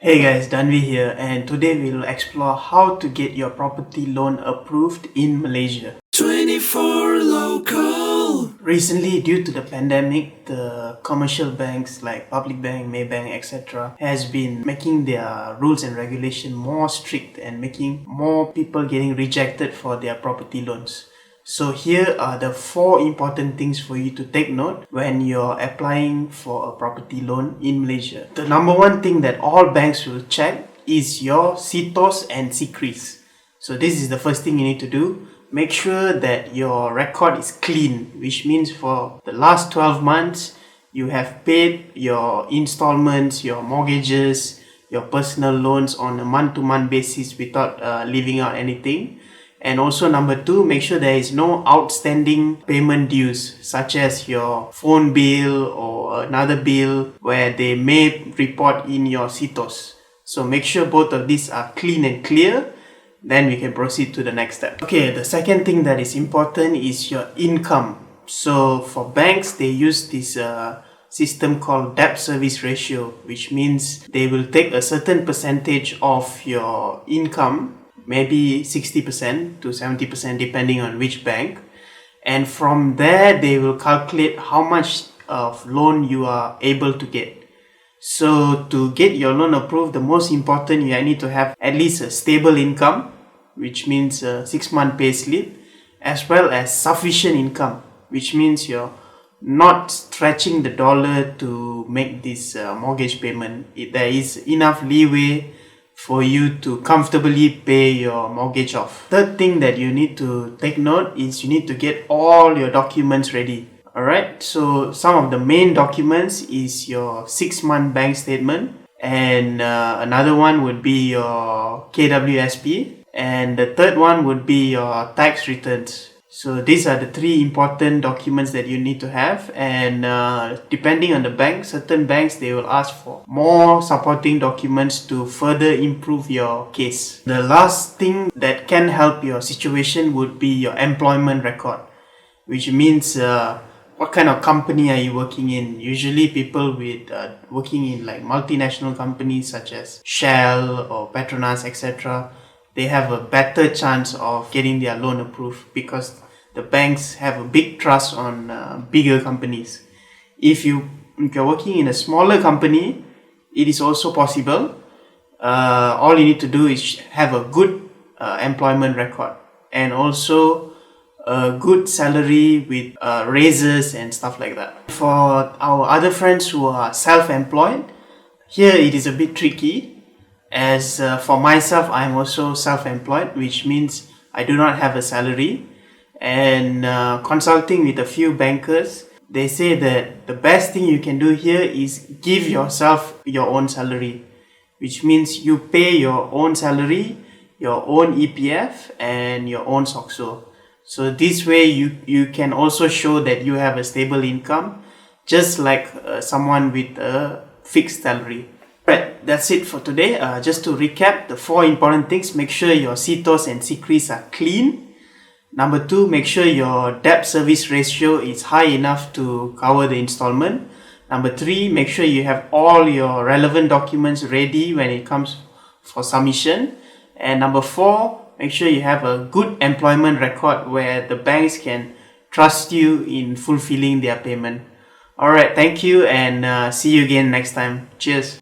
Hey guys, Dhanvi here, and today we'll explore how to get your property loan approved in Malaysia. 24 local. Recently, due to the pandemic, the commercial banks like Public Bank, Maybank, etc. has been making their rules and regulation more strict and making more people getting rejected for their property loans. So here are the 4 important things for you to take note when you're applying for a property loan in Malaysia. The number one thing that all banks will check is your CITOS and CRIS. So this is the first thing you need to do. Make sure that your record is clean, which means for the last 12 months, you have paid your installments, your mortgages, your personal loans on a month-to-month basis without leaving out anything. And also number 2, make sure there is no outstanding payment dues such as your phone bill or another bill where they may report in your CITOS. So make sure both of these are clean and clear, then we can proceed to the next step. Okay, the second thing that is important is your income. So for banks, they use this system called debt service ratio, which means they will take a certain percentage of your income, maybe 60% to 70% depending on which bank, and from there they will calculate how much of loan you are able to get. So to get your loan approved, the most important, you need to have at least a stable income, which means a 6-month pay slip, as well as sufficient income, which means you're not stretching the dollar to make this mortgage payment. There is enough leeway for you to comfortably pay your mortgage off. Third thing that you need to take note is you need to get all your documents ready. Alright, so some of the main documents is your 6-month bank statement, and another one would be your KWSP, and the third one would be your tax returns. So these are the 3 important documents that you need to have, and depending on the bank, certain banks they will ask for more supporting documents to further improve your case. The last thing that can help your situation would be your employment record, which means what kind of company are you working in. Usually people with working in like multinational companies such as Shell or Petronas, etc., they have a better chance of getting their loan approved because the banks have a big trust on bigger companies. If you're working in a smaller company, it is also possible. All you need to do is have a good employment record and also a good salary with raises and stuff like that. For our other friends who are self-employed, here it is a bit tricky. As for myself, I am also self-employed, which means I do not have a salary. And consulting with a few bankers, they say that the best thing you can do here is give yourself your own salary, which means you pay your own salary, your own EPF, and your own SOCSO. So this way you can also show that you have a stable income, just like someone with a fixed salary. Right, that's it for today. Just to recap, the 4 important things: make sure your CITOS and CRIS are clean. Number 2, make sure your debt service ratio is high enough to cover the installment. Number 3, make sure you have all your relevant documents ready when it comes for submission. And number 4, make sure you have a good employment record where the banks can trust you in fulfilling their payment. Alright, thank you, and see you again next time. Cheers.